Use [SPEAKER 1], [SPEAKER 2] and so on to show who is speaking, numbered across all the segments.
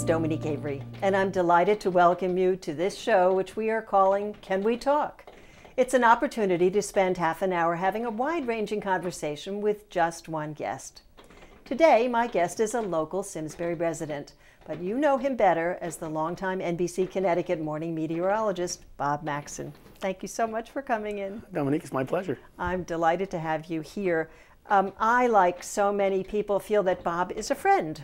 [SPEAKER 1] is Dominique Avery, and I'm delighted to welcome you to this show, which we are calling Can We Talk? It's an opportunity to spend half an hour having a wide-ranging conversation with just one guest. Today, my guest is a local Simsbury resident, but you know him better as the longtime NBC Connecticut morning meteorologist, Bob Maxon. Thank you so much for coming in.
[SPEAKER 2] Dominique, it's my pleasure.
[SPEAKER 1] I'm delighted to have you here. I, like so many people, feel that Bob is a friend.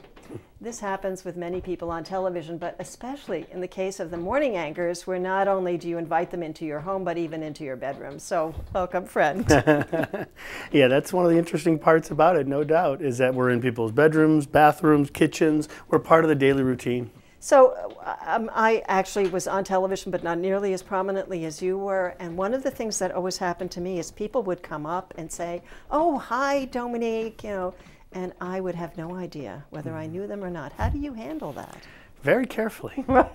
[SPEAKER 1] This happens with many people on television, but especially in the case of the morning anchors, where not only do you invite them into your home, but even into your bedroom. So, welcome, friend.
[SPEAKER 2] Yeah, that's one of the interesting parts about it, no doubt, is that we're in people's bedrooms, bathrooms, kitchens. We're part of the daily routine.
[SPEAKER 1] So, I actually was on television, but not nearly as prominently as you were. And one of the things that always happened to me is people would come up and say, "Oh, hi, Dominique," and I would have no idea whether I knew them or not. How do you handle that?
[SPEAKER 2] Very carefully.
[SPEAKER 1] Right.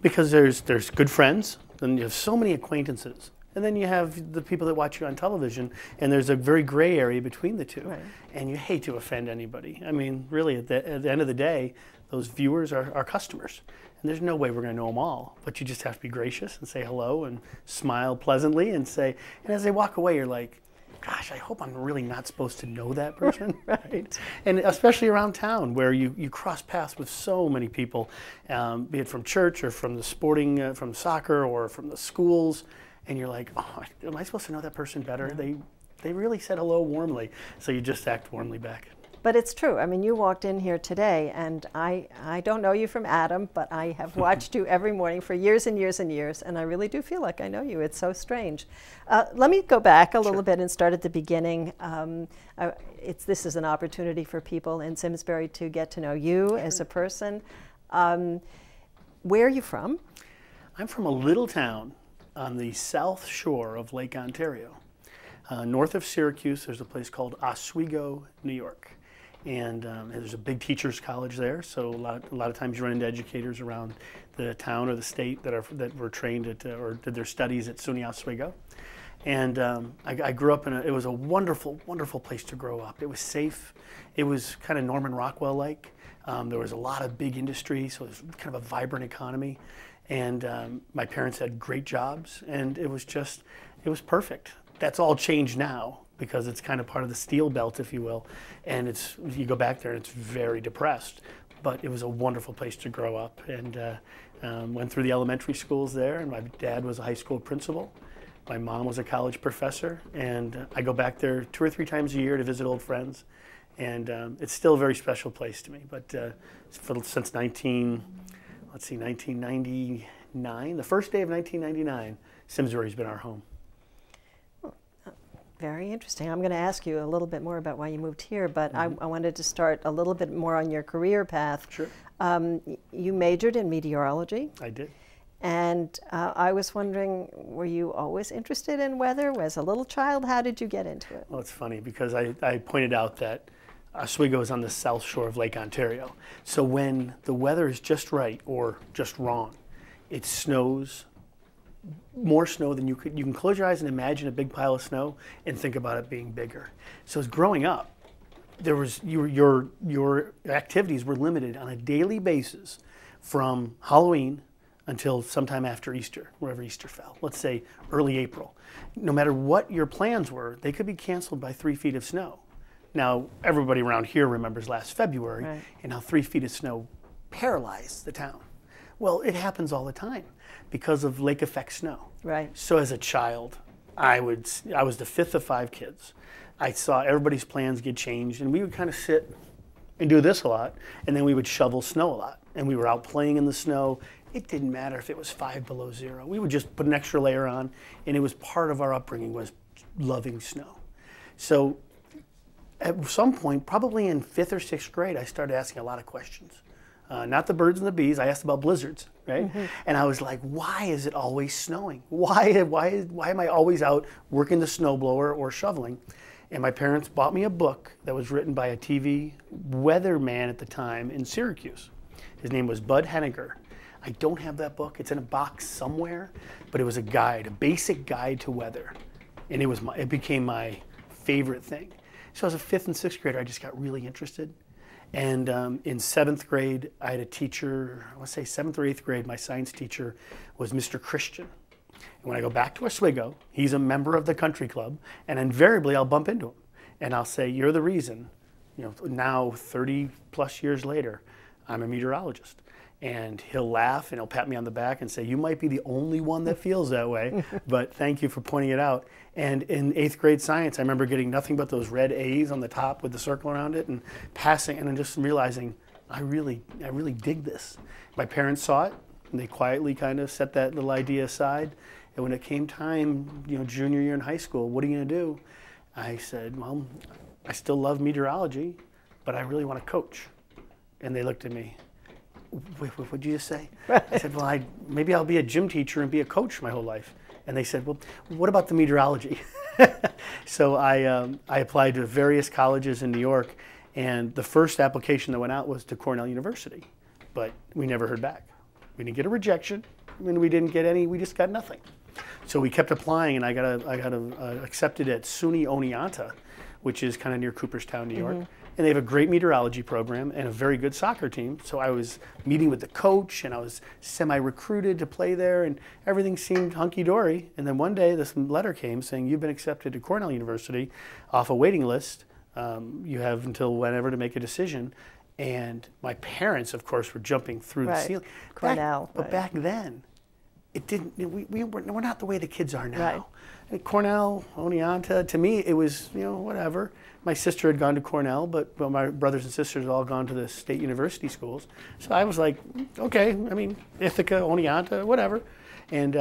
[SPEAKER 2] Because there's good friends, and you have so many acquaintances. And then you have the people that watch you on television, and there's a very gray area between the two.
[SPEAKER 1] Right.
[SPEAKER 2] And you hate to offend anybody. I mean, really, at the end of the day, those viewers are customers. And there's no way we're going to know them all. But you just have to be gracious and say hello and smile pleasantly and say, and as they walk away, you're like, gosh, I hope I'm really not supposed to know that person.
[SPEAKER 1] Right.
[SPEAKER 2] And especially around town where you cross paths with so many people, be it from church or from the sporting, from soccer or from the schools. And you're like, oh, am I supposed to know that person better?
[SPEAKER 1] Yeah.
[SPEAKER 2] They really said hello warmly. So you just act warmly back.
[SPEAKER 1] But it's true. I mean, you walked in here today, and I don't know you from Adam, but I have watched you every morning for years and years and years, and I really do feel like I know you. It's so strange. Let me go back a little bit and start at the beginning. This is an opportunity for people in Simsbury to get to know you as a person. Where are you from?
[SPEAKER 2] I'm from a little town on the south shore of Lake Ontario. North of Syracuse, there's a place called Oswego, New York. And there's a big teachers college there, so a lot of times you run into educators around the town or the state that were trained at or did their studies at SUNY Oswego. And I grew up it was a wonderful, wonderful place to grow up. It was safe. It was kind of Norman Rockwell-like. There was a lot of big industry, so it was kind of a vibrant economy. And my parents had great jobs, and it was perfect. That's all changed now, because it's kind of part of the steel belt, if you will, and you go back there and it's very depressed. But it was a wonderful place to grow up, and went through the elementary schools there, and my dad was a high school principal. My mom was a college professor, and I go back there 2 or 3 times a year to visit old friends, and it's still a very special place to me. But since 1999, the first day of 1999, Simsbury's been our home.
[SPEAKER 1] Very interesting. I'm going to ask you a little bit more about why you moved here, but I wanted to start a little bit more on your career path.
[SPEAKER 2] Sure.
[SPEAKER 1] You majored in meteorology.
[SPEAKER 2] I did.
[SPEAKER 1] And I was wondering, were you always interested in weather? As a little child, how did you get into it?
[SPEAKER 2] Well, it's funny because I pointed out that Oswego is on the south shore of Lake Ontario. So when the weather is just right or just wrong, it snows. More snow than you can close your eyes and imagine a big pile of snow and think about it being bigger. So as growing up, there was your activities were limited on a daily basis from Halloween until sometime after Easter, wherever Easter fell. Let's say early April. No matter what your plans were, they could be canceled by 3 feet of snow. Now everybody around here remembers last February, right, and how 3 feet of snow paralyzed the town. Well, it happens all the time because of lake effect snow.
[SPEAKER 1] Right.
[SPEAKER 2] So as a child, I was the 5th of 5 kids. I saw everybody's plans get changed, and we would kind of sit and do this a lot, and then we would shovel snow a lot. And we were out playing in the snow. It didn't matter if it was 5 below 0. We would just put an extra layer on, and it was part of our upbringing was loving snow. So at some point, probably in 5th or 6th grade, I started asking a lot of questions. Not the birds and the bees. I asked about blizzards, right? Mm-hmm. And I was like, why is it always snowing? Why am I always out working the snowblower or shoveling? And my parents bought me a book that was written by a TV weatherman at the time in Syracuse. His name was Bud Henniger. I don't have that book. It's in a box somewhere, but it was a guide, a basic guide to weather. And it became my favorite thing. So as a 5th and 6th grader, I just got really interested. And in 7th grade, I had a teacher, I want to say 7th or 8th grade, my science teacher was Mr. Christian. And when I go back to Oswego, he's a member of the country club, and invariably I'll bump into him. And I'll say, you're the reason, now 30 plus years later, I'm a meteorologist. And he'll laugh and he'll pat me on the back and say, you might be the only one that feels that way, but thank you for pointing it out. And in 8th grade science, I remember getting nothing but those red A's on the top with the circle around it and passing, and then just realizing, I really dig this. My parents saw it, and they quietly kind of set that little idea aside. And when it came time, junior year in high school, what are you going to do? I said, well, I still love meteorology, but I really want to coach. And they looked at me. Wait, what did you just say? I said, well, maybe I'll be a gym teacher and be a coach my whole life. And they said, well, what about the meteorology? So I applied to various colleges in New York, and the first application that went out was to Cornell University, but we never heard back. We didn't get a rejection, and we didn't get any, we just got nothing. So we kept applying, and I got accepted at SUNY Oneonta, which is kind of near Cooperstown, New York. And they have a great meteorology program and a very good soccer team. So I was meeting with the coach, and I was semi-recruited to play there, and everything seemed hunky-dory. And then one day this letter came saying, you've been accepted to Cornell University off a waiting list. You have until whenever to make a decision. And my parents, of course, were jumping through the ceiling.
[SPEAKER 1] Cornell.
[SPEAKER 2] But back then, it didn't. We're not the way the kids are now.
[SPEAKER 1] Right.
[SPEAKER 2] I mean, Cornell, Oneonta, to me, it was whatever. My sister had gone to Cornell, but my brothers and sisters had all gone to the state university schools. So I was like, okay, I mean, Ithaca, Oneonta, whatever. And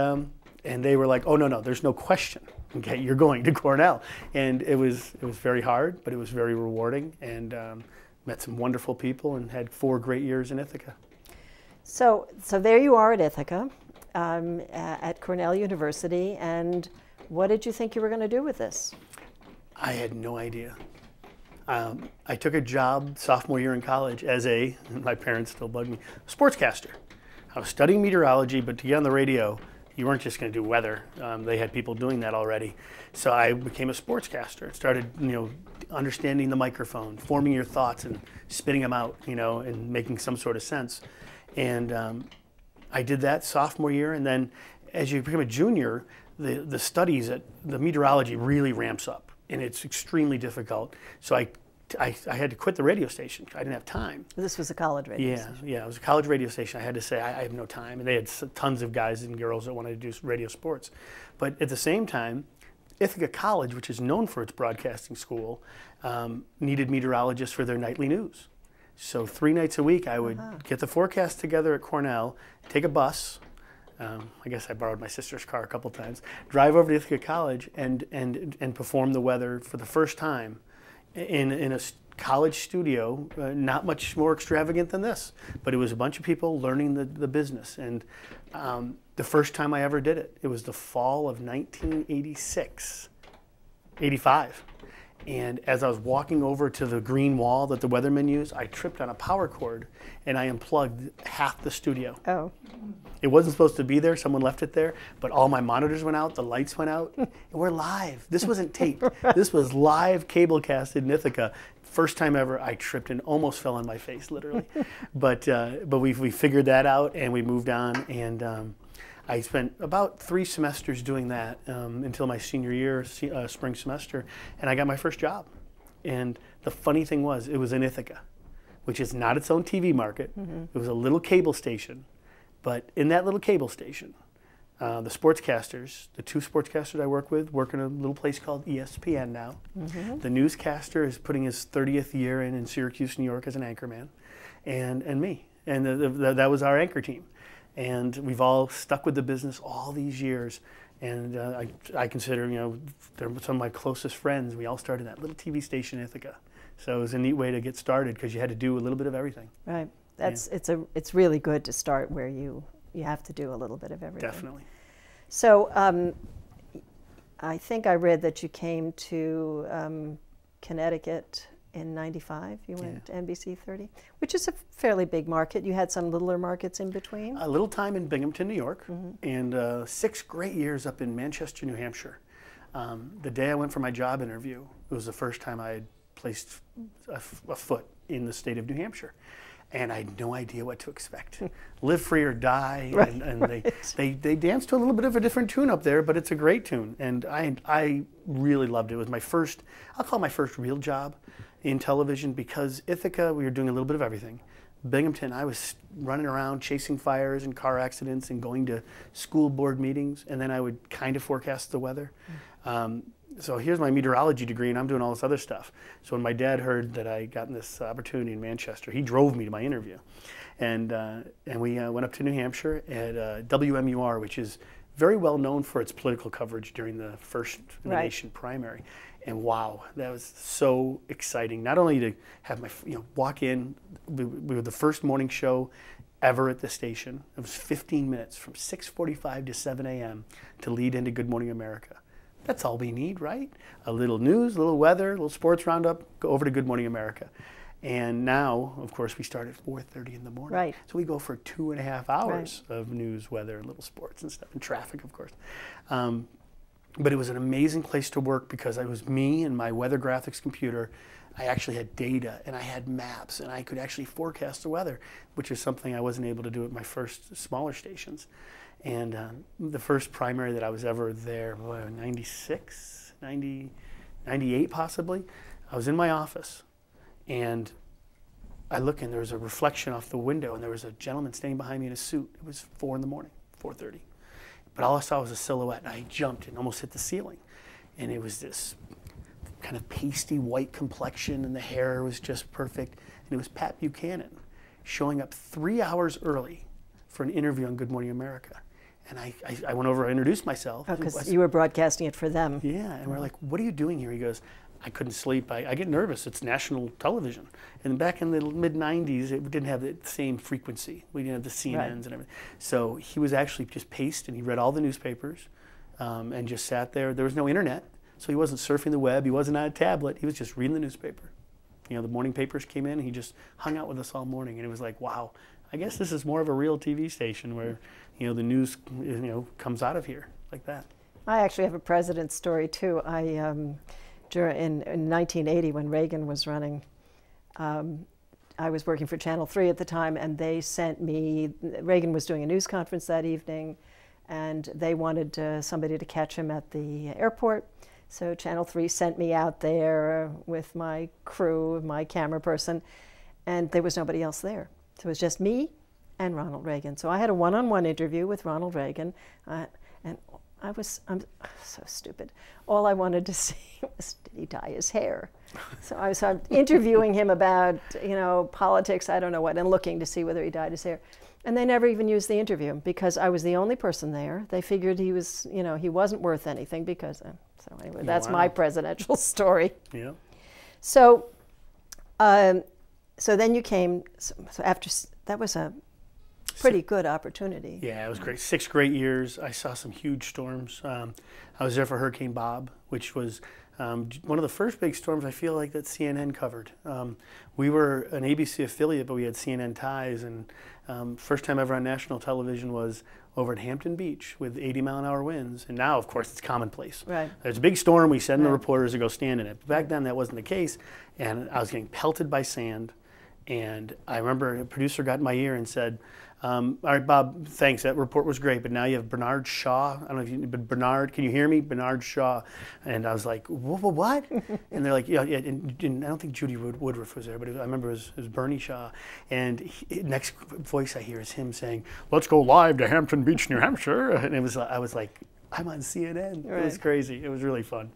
[SPEAKER 2] they were like, oh, no, there's no question. Okay, you're going to Cornell. And it was very hard, but it was very rewarding, and met some wonderful people and had 4 great years in Ithaca.
[SPEAKER 1] So there you are at Ithaca, at Cornell University, and what did you think you were going to do with this?
[SPEAKER 2] I had no idea. I took a job sophomore year in college as and my parents still bug me, sportscaster. I was studying meteorology, but to get on the radio, you weren't just going to do weather. They had people doing that already. So I became a sportscaster. Started, understanding the microphone, forming your thoughts and spitting them out, and making some sort of sense. And I did that sophomore year, and then as you become a junior, the studies at the meteorology really ramps up, and it's extremely difficult. So I had to quit the radio station. I didn't have time.
[SPEAKER 1] This was a college radio station.
[SPEAKER 2] Yeah, it was a college radio station. I had to say, I have no time. And they had tons of guys and girls that wanted to do radio sports. But at the same time, Ithaca College, which is known for its broadcasting school, needed meteorologists for their nightly news. So 3 nights a week, I would get the forecast together at Cornell, take a bus. I guess I borrowed my sister's car a couple times, drive over to Ithaca College and perform the weather for the first time in a college studio, not much more extravagant than this, but it was a bunch of people learning the business. And the first time I ever did it, it was the fall of 85. And as I was walking over to the green wall that the weathermen use, I tripped on a power cord and I unplugged half the studio.
[SPEAKER 1] Oh.
[SPEAKER 2] It wasn't supposed to be there. Someone left it there, but all my monitors went out, the lights went out, and we're live. This wasn't taped. This was live cable casted in Ithaca. First time ever, I tripped and almost fell on my face, literally. But we figured that out, and we moved on, and I spent about 3 semesters doing that until my senior year, spring semester, and I got my first job. And the funny thing was, it was in Ithaca, which is not its own TV market. It was a little cable station. But in that little cable station, the sportscasters, the 2 sportscasters I work with, work in a little place called ESPN now. The newscaster is putting his 30th year in Syracuse, New York as an anchorman, and me. And that was our anchor team. And we've all stuck with the business all these years. And I consider, they're some of my closest friends. We all started that little TV station in Ithaca. So it was a neat way to get started because you had to do a little bit of everything.
[SPEAKER 1] Right. It's really good to start where you have to do a little bit of everything.
[SPEAKER 2] Definitely.
[SPEAKER 1] So I think I read that you came to Connecticut in '95. You went to NBC 30, which is a fairly big market. You had some littler markets in between.
[SPEAKER 2] A little time in Binghamton, New York, and 6 great years up in Manchester, New Hampshire. The day I went for my job interview, it was the first time I had placed a foot in the state of New Hampshire. And I had no idea what to expect. Live free or die,
[SPEAKER 1] Right,
[SPEAKER 2] and
[SPEAKER 1] right.
[SPEAKER 2] they dance to a little bit of a different tune up there, but it's a great tune. And I really loved it. It was my first, I'll call it my first real job in television, because Ithaca, we were doing a little bit of everything. Binghamton, I was running around chasing fires and car accidents and going to school board meetings, and then I would kind of forecast the weather. So here's my meteorology degree, and I'm doing all this other stuff. So when my dad heard that I gotten this opportunity in Manchester, he drove me to my interview. And we went up to New Hampshire at WMUR, which is very well known for its political coverage during the first in the nation primary. And wow, that was so exciting. Not only to have my, walk in, we were the first morning show ever at the station. It was 15 minutes from 6:45 to 7 a.m. to lead into Good Morning America. That's all we need, right? A little news, a little weather, a little sports roundup, go over to Good Morning America. And now, of course, we start at 4:30 in the morning.
[SPEAKER 1] Right.
[SPEAKER 2] So we go for 2.5 hours of news, weather, little sports and stuff, and traffic, of course. But it was an amazing place to work because it was me and my weather graphics computer. I actually had data and I had maps and I could actually forecast the weather, which is something I wasn't able to do at my first smaller stations. And the first primary that I was ever there, 96, 90, 98 possibly, I was in my office and I look and there was a reflection off the window and there was a gentleman standing behind me in a suit. It was 4 in the morning, 4:30. But all I saw was a silhouette, and I jumped and almost hit the ceiling. And it was this kind of pasty white complexion, and the hair was just perfect. And it was Pat Buchanan showing up 3 hours early for an interview on Good Morning America. And I went over, I introduced myself.
[SPEAKER 1] Because you were broadcasting it for them.
[SPEAKER 2] Yeah, and we're like, what are you doing here? He goes, I couldn't sleep. I get nervous. It's national television. And back in the mid-90s, it didn't have the same frequency. We didn't have the CNNs and everything. So he was actually just paced, and he read all the newspapers and just sat there. There was no internet, so he wasn't surfing the web. He wasn't on a tablet. He was just reading the newspaper. The morning papers came in, and he just hung out with us all morning. And it was like, wow, I guess this is more of a real TV station where, the news, comes out of here like that.
[SPEAKER 1] I actually have a president's story, too. In 1980, when Reagan was running, I was working for Channel 3 at the time, and they sent me, Reagan was doing a news conference that evening, and they wanted somebody to catch him at the airport. So Channel 3 sent me out there with my crew, my camera person, and there was nobody else there. So it was just me and Ronald Reagan. So I had a one-on-one interview with Ronald Reagan, and I'm so stupid. All I wanted to see was, did he dye his hair? So I was interviewing him about, politics, I don't know what, and looking to see whether he dyed his hair. And they never even used the interview because I was the only person there. They figured he was, he wasn't worth anything because, so anyway, that's my presidential story.
[SPEAKER 2] Yeah.
[SPEAKER 1] So, so then you came, so after, that was a pretty good opportunity.
[SPEAKER 2] Yeah, it was great. 6 great years. I saw some huge storms. I was there for Hurricane Bob, which was one of the first big storms I feel like that CNN covered. We were an ABC affiliate, but we had CNN ties, and first time ever on national television was over at Hampton Beach with 80-mile-an-hour winds. And now, of course, it's commonplace.
[SPEAKER 1] Right.
[SPEAKER 2] There's a big storm, we send the reporters to go stand in it. But back then, that wasn't the case, and I was getting pelted by sand. And I remember a producer got in my ear and said, all right, Bob, thanks. That report was great, but now you have Bernard Shaw. I don't know if you, but Bernard, can you hear me? Bernard Shaw. And I was like, what? And they're like, yeah, and I don't think Judy Woodruff was there, but I remember it was Bernie Shaw. And next voice I hear is him saying, let's go live to Hampton Beach, New Hampshire. And I was like, I'm on CNN. Right. It was crazy. It was really fun.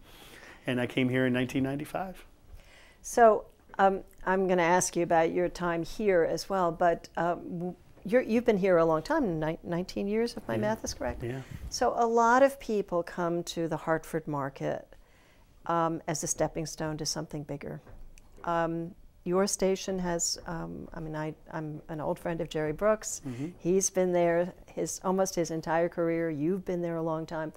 [SPEAKER 2] And I came here in 1995.
[SPEAKER 1] So I'm going to ask you about your time here as well, but you've been here a long time, 19 years, if my math is correct.
[SPEAKER 2] Yeah.
[SPEAKER 1] So a lot of people come to the Hartford market as a stepping stone to something bigger. Your station has, I'm an old friend of Jerry Brooks. Mm-hmm. He's been there almost his entire career. You've been there a long time.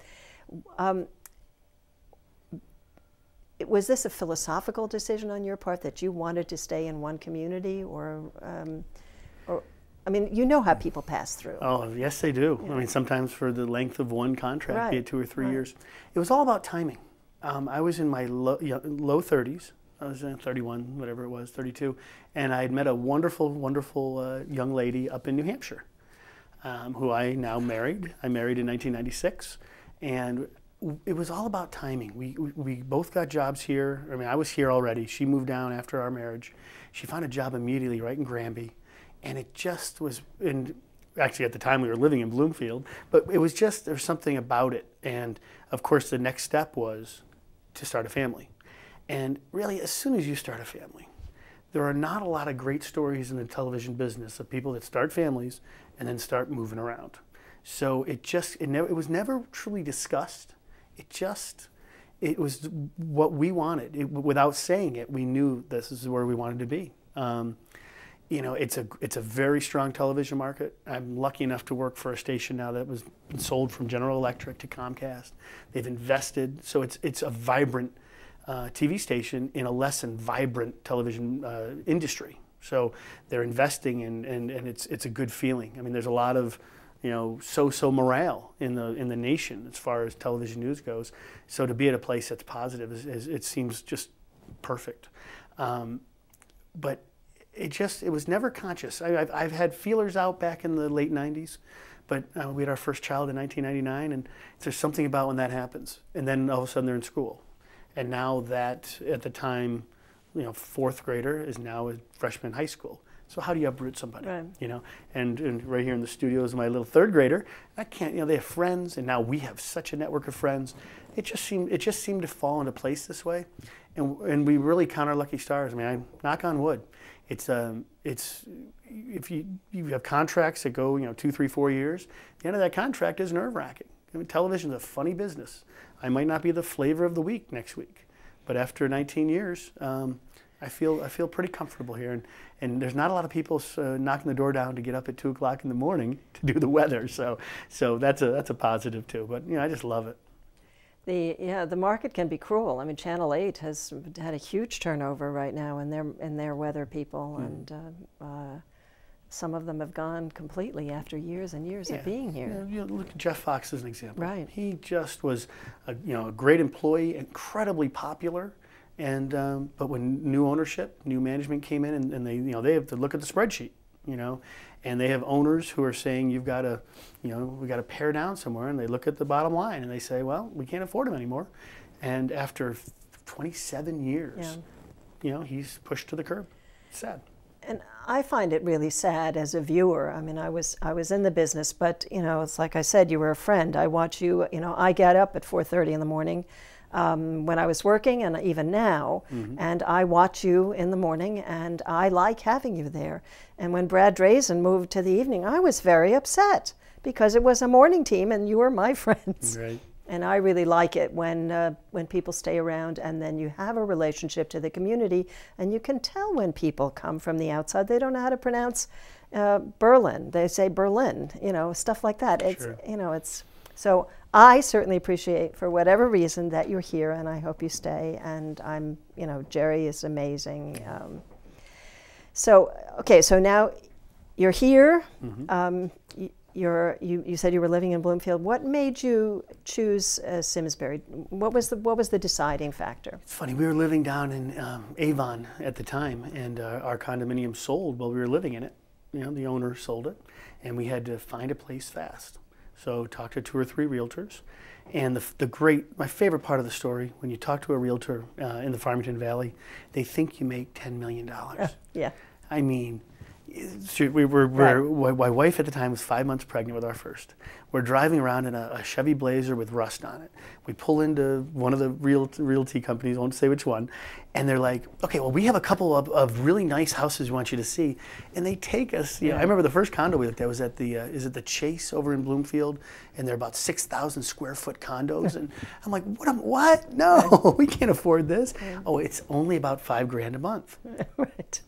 [SPEAKER 1] Was this a philosophical decision on your part that you wanted to stay in one community, or I mean, you know how people pass through.
[SPEAKER 2] Oh, yes, they do. Yeah. I mean, sometimes for the length of one contract, be it 2 or 3 years. It was all about timing. I was in my low 30s, I was 31, whatever it was, 32, and I had met a wonderful, wonderful young lady up in New Hampshire, who I now married. I married in 1996, and it was all about timing. We both got jobs here. I mean, I was here already. She moved down after our marriage. She found a job immediately right in Granby, and it just was, and actually at the time we were living in Bloomfield, but it was just, there was something about it. And of course the next step was to start a family. And really, as soon as you start a family, there are not a lot of great stories in the television business of people that start families and then start moving around. So it was never truly discussed. It was what we wanted. Without saying it, we knew this is where we wanted to be. You know, it's a very strong television market. I'm lucky enough to work for a station now that was sold from General Electric to Comcast. They've invested, so it's a vibrant TV station in a less than vibrant television industry. So they're investing and it's a good feeling. I mean, there's a lot of, you know, so morale in the nation as far as television news goes. So to be at a place that's positive it seems just perfect. But it was never conscious. I've had feelers out back in the late 90s, but we had our first child in 1999, and there's something about when that happens. And then all of a sudden they're in school. And now that, at the time, you know, fourth grader is now a freshman in high school. So how do you uproot somebody? Right. You know, and right here in the studio is my little third grader. I can't, you know, they have friends, and now we have such a network of friends. It just seemed to fall into place this way, and we really count our lucky stars. I mean, I knock on wood. It's if you have contracts that go, you know, 2, 3, 4 years, the end of that contract is nerve-wracking. I mean, television is a funny business. I might not be the flavor of the week next week, but after 19 years, I feel pretty comfortable here, and there's not a lot of people knocking the door down to get up at 2 o'clock in the morning to do the weather. So that's a positive too. But you know, I just love it.
[SPEAKER 1] The market can be cruel. I mean, Channel 8 has had a huge turnover right now in their weather people, and some of them have gone completely after years and years of being here.
[SPEAKER 2] You look at Jeff Fox as an example.
[SPEAKER 1] Right.
[SPEAKER 2] He just was a great employee, incredibly popular. And but when new ownership, new management came in, and they have to look at the spreadsheet, and they have owners who are saying we got to pare down somewhere, and they look at the bottom line and they say, well, we can't afford him anymore. And after 27 years, he's pushed to the curb. It's sad.
[SPEAKER 1] And I find it really sad as a viewer. I mean, I was in the business, but it's like I said, you were a friend. I watch you. I get up at 4:30 in the morning. When I was working, and even now, and I watch you in the morning, and I like having you there. And when Brad Drazen moved to the evening, I was very upset because it was a morning team and you were my friends.
[SPEAKER 2] Right.
[SPEAKER 1] And I really like it when people stay around, and then you have a relationship to the community, and you can tell when people come from the outside. They don't know how to pronounce Berlin. They say Berlin, stuff like that. It's,
[SPEAKER 2] sure.
[SPEAKER 1] It's so. I certainly appreciate, for whatever reason, that you're here, and I hope you stay. And Jerry is amazing. So now you're here. You said you were living in Bloomfield. What made you choose Simsbury? What was the deciding factor?
[SPEAKER 2] It's funny. We were living down in Avon at the time, and our condominium sold while we were living in it. The owner sold it, and we had to find a place fast. So talked to 2 or 3 realtors, and my favorite part of the story, when you talk to a realtor in the Farmington Valley, they think you make $10 million.
[SPEAKER 1] Yeah.
[SPEAKER 2] I mean, my wife at the time was 5 months pregnant with our first. We're driving around in a Chevy Blazer with rust on it. We pull into one of the realty companies, I won't say which one, and they're like, okay, well, we have a couple of really nice houses we want you to see. And they take us, I remember the first condo we looked at was at the Chase over in Bloomfield, and they're about 6,000 square foot condos. And I'm like, what? No, we can't afford this. Oh, it's only about $5,000 a month.
[SPEAKER 1] Right.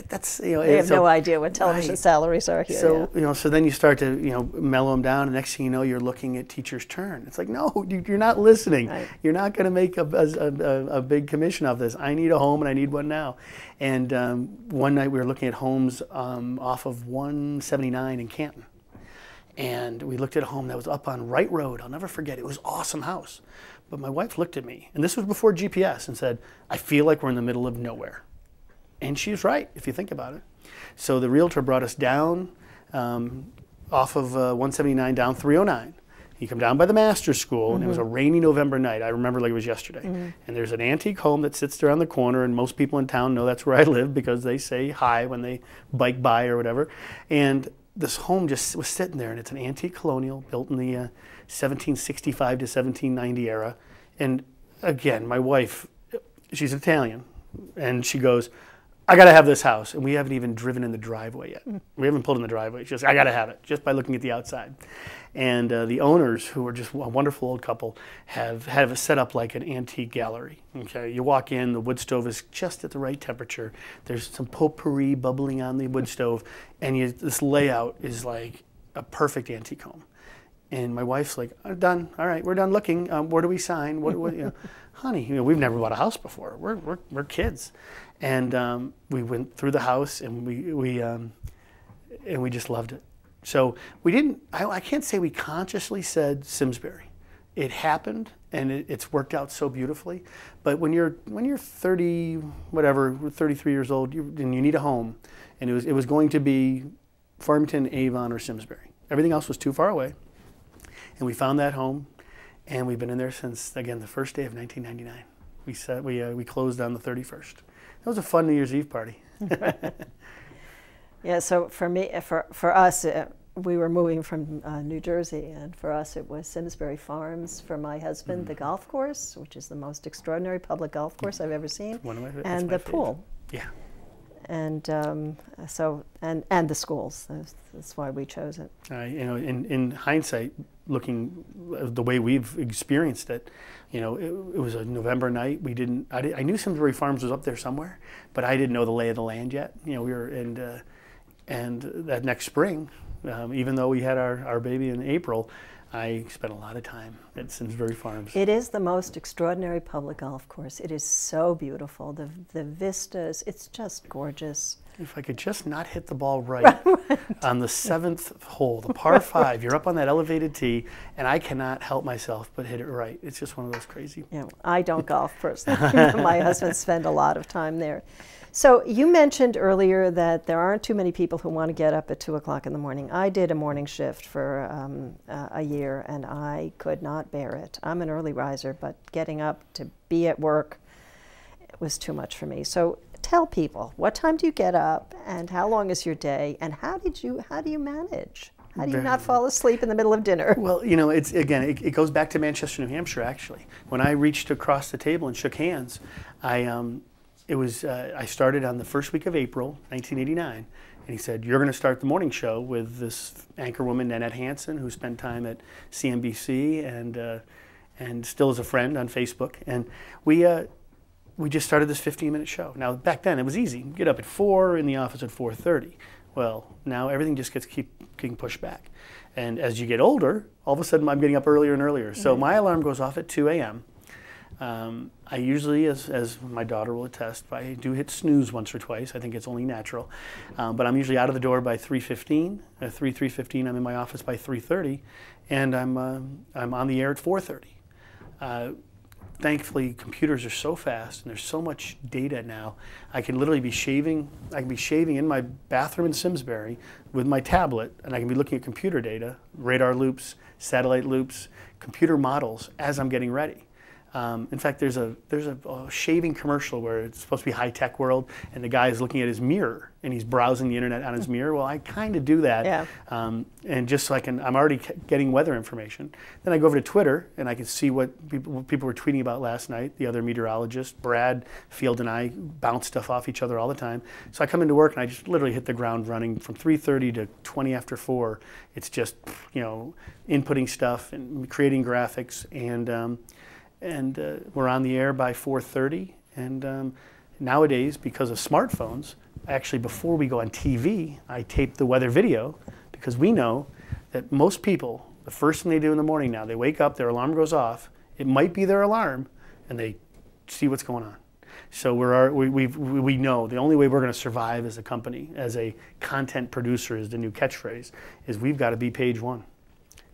[SPEAKER 2] That's
[SPEAKER 1] they have no idea what television salaries are here.
[SPEAKER 2] So so then you start to mellow them down, and next thing you know, you're looking at Teacher's Turn. It's like, no, you're not listening. Right. You're not going to make a big commission off this. I need a home, and I need one now. And one night we were looking at homes off of 179 in Canton, And we looked at a home that was up on Wright Road. I'll never forget. It was an awesome house. But my wife looked at me, and this was before GPS, and said, I feel like we're in the middle of nowhere. And she was right, if you think about it. So the realtor brought us down off of 179 down 309. You come down by the master's school, and it was a rainy November night. I remember like it was yesterday. And there's an antique home that sits there on the corner, and most people in town know that's where I live because they say hi when they bike by or whatever. And this home just was sitting there, and it's an antique colonial built in the 1765 to 1790 era. And again, my wife, she's Italian, and she goes, I got to have this house. And we haven't even driven in the driveway yet. We haven't pulled in the driveway. She goes, I got to have it, just by looking at the outside. And the owners, who are just a wonderful old couple, have it set up like an antique gallery. Okay, you walk in, the wood stove is just at the right temperature. There's some potpourri bubbling on the wood stove, and this layout is like a perfect antique home. And my wife's like, I'm done. All right, we're done looking. Where do we sign? What you know, honey, we've never bought a house before. We're kids, and we went through the house, and we just loved it. So we didn't. I can't say we consciously said Simsbury. It happened, and it's worked out so beautifully. But when you're 30, whatever, 33 years old, and you need a home, and it was going to be Farmington, Avon, or Simsbury. Everything else was too far away. And we found that home, and we've been in there since, again, the first day of 1999. We closed on the 31st. That was a fun New Year's Eve party.
[SPEAKER 1] Yeah, so for us, we were moving from New Jersey, and for us it was Simsbury Farms. For my husband, the golf course, which is the most extraordinary public golf course I've ever seen,
[SPEAKER 2] One of my,
[SPEAKER 1] and the pool.
[SPEAKER 2] Yeah.
[SPEAKER 1] And and the schools. That's why we chose it.
[SPEAKER 2] In hindsight, looking the way we've experienced it, it was a November night. I knew Simsbury Farms was up there somewhere, but I didn't know the lay of the land yet. We were and that next spring, even though we had our baby in April, I spent a lot of time at Simsbury Farms.
[SPEAKER 1] It is the most extraordinary public golf course. It is so beautiful. The vistas, it's just gorgeous.
[SPEAKER 2] If I could just not hit the ball right on the 7th hole, the par 5, you're up on that elevated tee, and I cannot help myself but hit it right. It's just one of those crazy.
[SPEAKER 1] Yeah, I don't golf personally. My husband spent a lot of time there. So you mentioned earlier that there aren't too many people who want to get up at 2 o'clock in the morning. I did a morning shift for a year, and I could not bear it. I'm an early riser, but getting up to be at work was too much for me. So tell people, what time do you get up, and how long is your day, and how do you manage? How do you not fall asleep in the middle of dinner?
[SPEAKER 2] Well, it goes back to Manchester, New Hampshire, actually. When I reached across the table and shook hands, I started on the first week of April, 1989, and he said, you're going to start the morning show with this anchor woman, Nanette Hansen, who spent time at CNBC and still is a friend on Facebook. And we just started this 15-minute show. Now, back then, it was easy. Get up at 4, in the office at 4:30. Well, now everything just keep getting pushed back. And as you get older, all of a sudden, I'm getting up earlier and earlier. So my alarm goes off at 2 a.m. I usually, as my daughter will attest, I do hit snooze once or twice. I think it's only natural. But I'm usually out of the door by 3:15. At 3:15, I'm in my office by 3:30, and I'm on the air at 4:30. Thankfully, computers are so fast, and there's so much data now. I can literally be shaving. I can be shaving in my bathroom in Simsbury with my tablet, and I can be looking at computer data, radar loops, satellite loops, computer models as I'm getting ready. In fact, there's a shaving commercial where it's supposed to be high-tech world, and the guy is looking at his mirror, and he's browsing the internet on his mirror. Well, I kind of do that,
[SPEAKER 1] yeah.
[SPEAKER 2] And just so I'm already getting weather information. Then I go over to Twitter, and I can see what people were tweeting about last night. The other meteorologist, Brad Field, and I bounce stuff off each other all the time. So I come into work, and I just literally hit the ground running from 3:30 to 20 after 4. It's just, inputting stuff and creating graphics, and we're on the air by 4:30. And nowadays, because of smartphones, actually before we go on TV, I tape the weather video, because we know that most people, the first thing they do in the morning now, they wake up, their alarm goes off, it might be their alarm, and they see what's going on. So we know the only way we're going to survive as a company, as a content producer, is the new catchphrase, is we've got to be page one.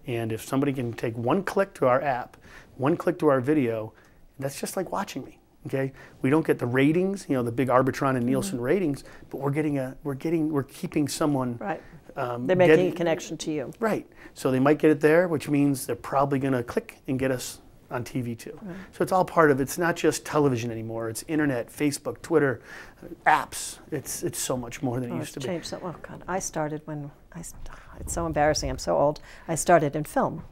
[SPEAKER 2] And if somebody can take one click to our app, one click to our video, that's just like watching me. Okay, we don't get the ratings, the big Arbitron and Nielsen ratings, but we're keeping someone.
[SPEAKER 1] Right. They're making a connection to you.
[SPEAKER 2] Right. So they might get it there, which means they're probably going to click and get us on TV too. Right. So it's all part of, it's not just television anymore. It's internet, Facebook, Twitter, apps. It's so much more than it used to be.
[SPEAKER 1] Changed so. Oh God, I started it's so embarrassing. I'm so old. I started in film.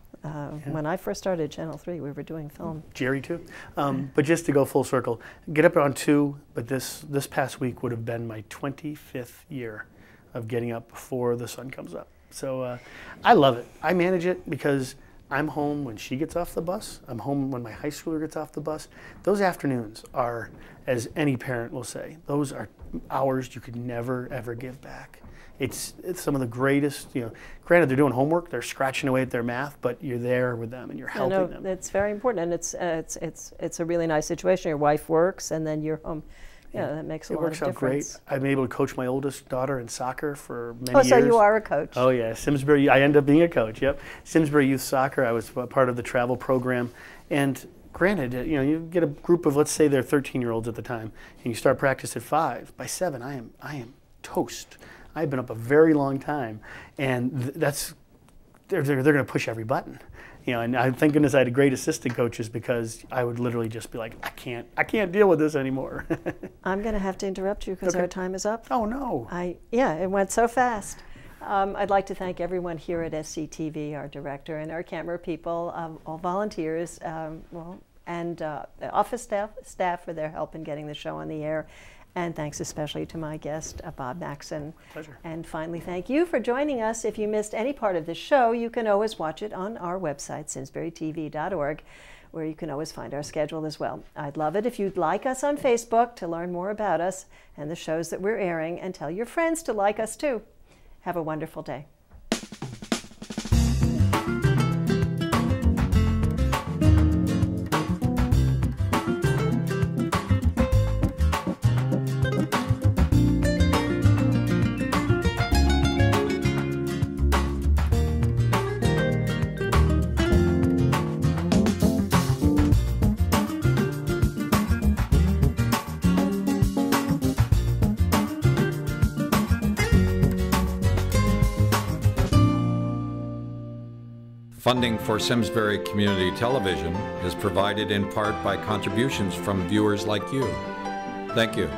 [SPEAKER 1] When I first started Channel 3, we were doing film.
[SPEAKER 2] Jerry too. But just to go full circle, get up on 2, but this past week would have been my 25th year of getting up before the sun comes up. So I love it. I manage it because I'm home when she gets off the bus. I'm home when my high schooler gets off the bus. Those afternoons are, as any parent will say, those are hours you could never, ever give back. It's some of the greatest, granted they're doing homework, they're scratching away at their math, but you're there with them and you're helping them.
[SPEAKER 1] It's very important, and it's a really nice situation. Your wife works and then you're home. Yeah, that makes a lot of difference. It works out great. I've been able to coach my oldest daughter in soccer for many years. Oh, so you are a coach.
[SPEAKER 2] Oh yeah, Simsbury, I ended up being a coach, yep. Simsbury Youth Soccer, I was part of the travel program, and granted, you get a group of, let's say they're 13-year-olds at the time, and you start practice at 5. By 7, I am toast. I've been up a very long time, and they're going to push every button, And thank goodness I had great assistant coaches because I would literally just be like, I can't deal with this anymore.
[SPEAKER 1] I'm going to have to interrupt you because our time is up.
[SPEAKER 2] Oh no!
[SPEAKER 1] It went so fast. I'd like to thank everyone here at SCTV, our director and our camera people, all volunteers, and office staff for their help in getting the show on the air. And thanks especially to my guest, Bob Maxon.
[SPEAKER 2] Pleasure.
[SPEAKER 1] And finally, thank you for joining us. If you missed any part of the show, you can always watch it on our website, simsburytv.org, where you can always find our schedule as well. I'd love it if you'd like us on Facebook to learn more about us and the shows that we're airing, and tell your friends to like us too. Have a wonderful day.
[SPEAKER 3] Funding for Simsbury Community Television is provided in part by contributions from viewers like you. Thank you.